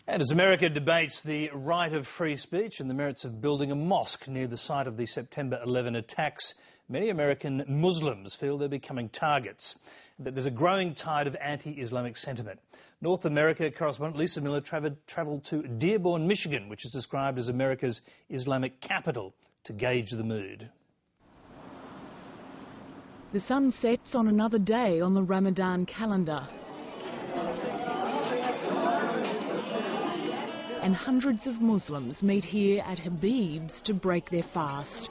And as America debates the right of free speech and the merits of building a mosque near the site of the September 11 attacks, many American Muslims feel they're becoming targets, that there's a growing tide of anti-Islamic sentiment. North America correspondent Lisa Miller travelled to Dearborn, Michigan, which is described as America's Islamic capital, to gauge the mood. The sun sets on another day on the Ramadan calendar. And hundreds of Muslims meet here at Habib's to break their fast.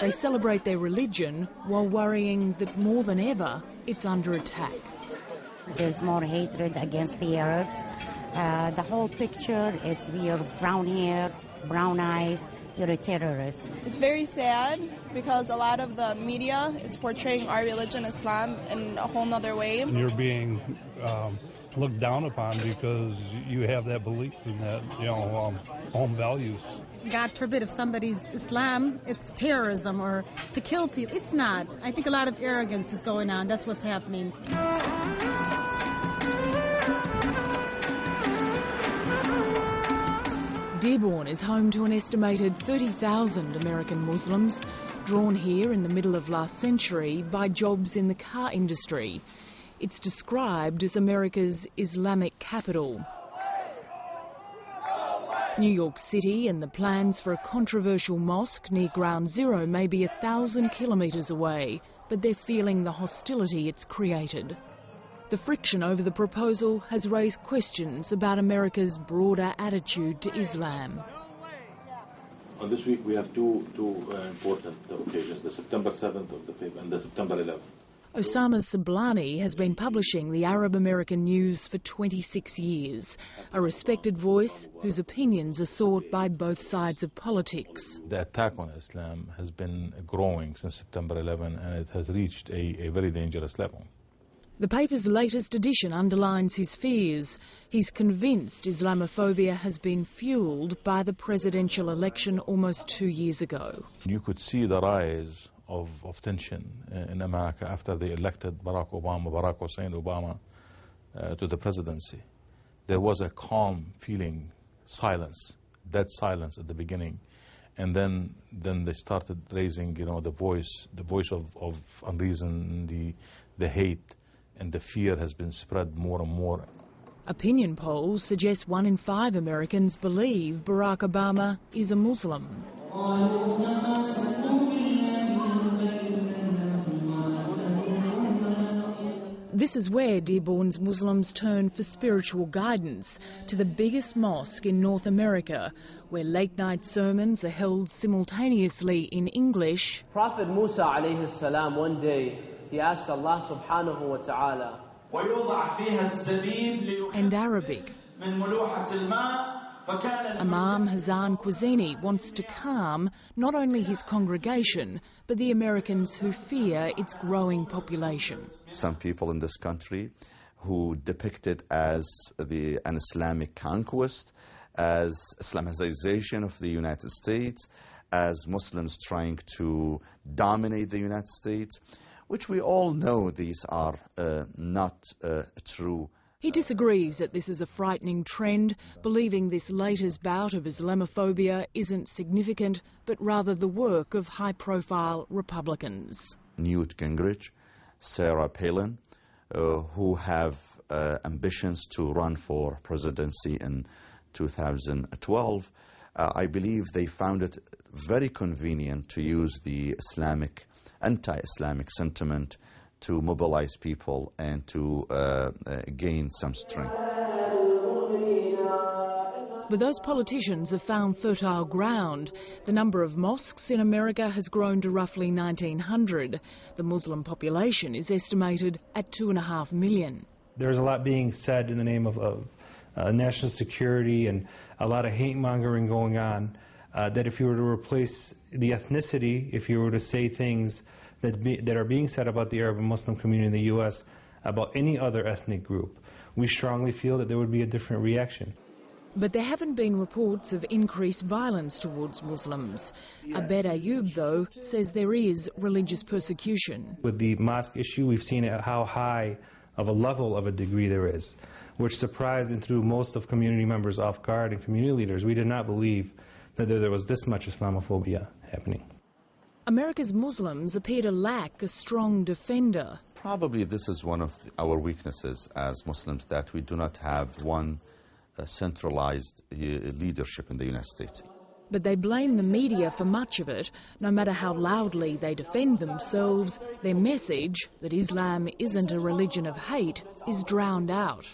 They celebrate their religion while worrying that more than ever it's under attack. There's more hatred against the Arabs. The whole picture, it's your brown hair, brown eyes, you're a terrorist. It's very sad because a lot of the media is portraying our religion, Islam, in a whole nother way. You're being looked down upon because you have that belief in that, home values. God forbid if somebody's Islam, it's terrorism or to kill people. It's not. I think a lot of arrogance is going on. That's what's happening. Dearborn is home to an estimated 30,000 American Muslims, drawn here in the middle of last century by jobs in the car industry. It's described as America's Islamic capital. New York City and the plans for a controversial mosque near Ground Zero may be 1,000 kilometres away, but they're feeling the hostility it's created. The friction over the proposal has raised questions about America's broader attitude to Islam. On this week we have two important occasions, the September 7th of the 5th and the September 11th. Osama Sablani has been publishing the Arab American News for 26 years, a respected voice whose opinions are sought by both sides of politics. The attack on Islam has been growing since September 11 and it has reached a very dangerous level. The paper's latest edition underlines his fears. He's convinced Islamophobia has been fuelled by the presidential election almost 2 years ago. You could see the rise of tension in America after they elected Barack Hussein Obama, to the presidency. There was a calm feeling, silence, dead silence at the beginning. And then they started raising, the voice of unreason, the hate, and the fear has been spread more and more. Opinion polls suggest 1 in 5 Americans believe Barack Obama is a Muslim. This is where Dearborn's Muslims turn for spiritual guidance, to the biggest mosque in North America, where late-night sermons are held simultaneously in English. Prophet Musa alayhi salam, one day, he asked Allah subhanahu wa ta'ala, and Arabic. Imam Hassan Kwazini wants to calm not only his congregation, but the Americans who fear its growing population. Some people in this country who depict it as an Islamic conquest, as Islamization of the United States, as Muslims trying to dominate the United States, which we all know these are not true. He disagrees that this is a frightening trend, believing this latest bout of Islamophobia isn't significant, but rather the work of high-profile Republicans. Newt Gingrich, Sarah Palin, who have ambitions to run for presidency in 2012, I believe they found it very convenient to use the anti-Islamic sentiment to mobilize people and to gain some strength. But those politicians have found fertile ground. The number of mosques in America has grown to roughly 1,900. The Muslim population is estimated at 2.5 million. There's a lot being said in the name of national security and a lot of hate-mongering going on, that if you were to replace the ethnicity, if you were to say things that are being said about the Arab and Muslim community in the U.S., about any other ethnic group, we strongly feel that there would be a different reaction. But there haven't been reports of increased violence towards Muslims. Abed Ayoub, though, says there is religious persecution. With the mosque issue, we've seen how high of a level of a degree there is, which surprised and threw most of community members off guard and community leaders. We did not believe that there was this much Islamophobia happening. America's Muslims appear to lack a strong defender. Probably this is one of our weaknesses as Muslims, that we do not have one centralized leadership in the United States. But they blame the media for much of it. No matter how loudly they defend themselves, their message that Islam isn't a religion of hate is drowned out.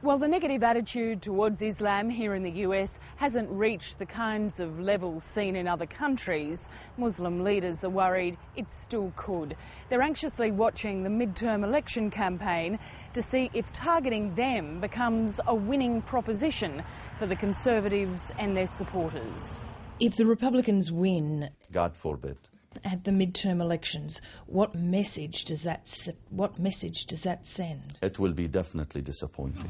Well, the negative attitude towards Islam here in the US hasn't reached the kinds of levels seen in other countries. Muslim leaders are worried it still could. They're anxiously watching the midterm election campaign to see if targeting them becomes a winning proposition for the Conservatives and their supporters. If the Republicans win, God forbid, at the midterm elections, what message does that send? It will be definitely disappointing.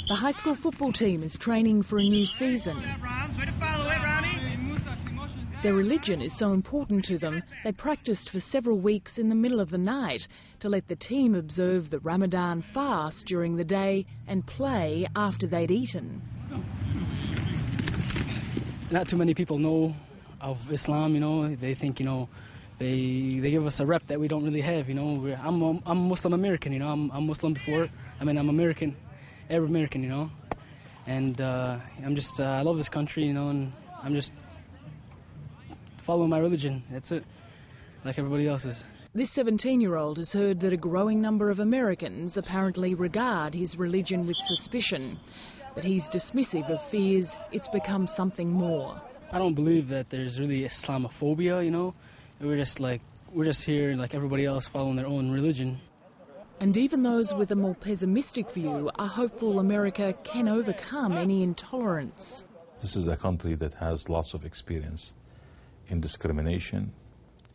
The high school football team is training for a new season. Their religion is so important to them, they practiced for several weeks in the middle of the night to let the team observe the Ramadan fast during the day and play after they'd eaten. Not too many people know of Islam, they think, they give us a rep that we don't really have, I'm Muslim American, I'm Muslim before, I'm American, Arab American, and I love this country, and I'm just following my religion, that's it, like everybody else is. This 17-year-old has heard that a growing number of Americans apparently regard his religion with suspicion, but he's dismissive of fears it's become something more. I don't believe that there's really Islamophobia, We're just here like everybody else following their own religion. And even those with a more pessimistic view are hopeful America can overcome any intolerance. This is a country that has lots of experience in discrimination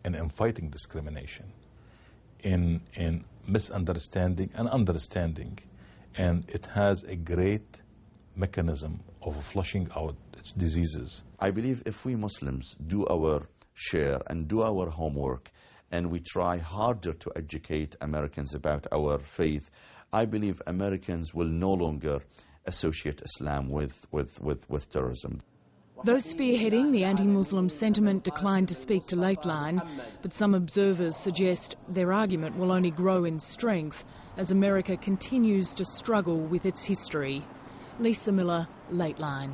and in fighting discrimination, in misunderstanding and understanding. And it has a great mechanism of flushing out its diseases. I believe if we Muslims do our share and do our homework and we try harder to educate Americans about our faith, I believe Americans will no longer associate Islam with terrorism. Those spearheading the anti-Muslim sentiment declined to speak to Lateline, but some observers suggest their argument will only grow in strength as America continues to struggle with its history. Lisa Miller, Lateline.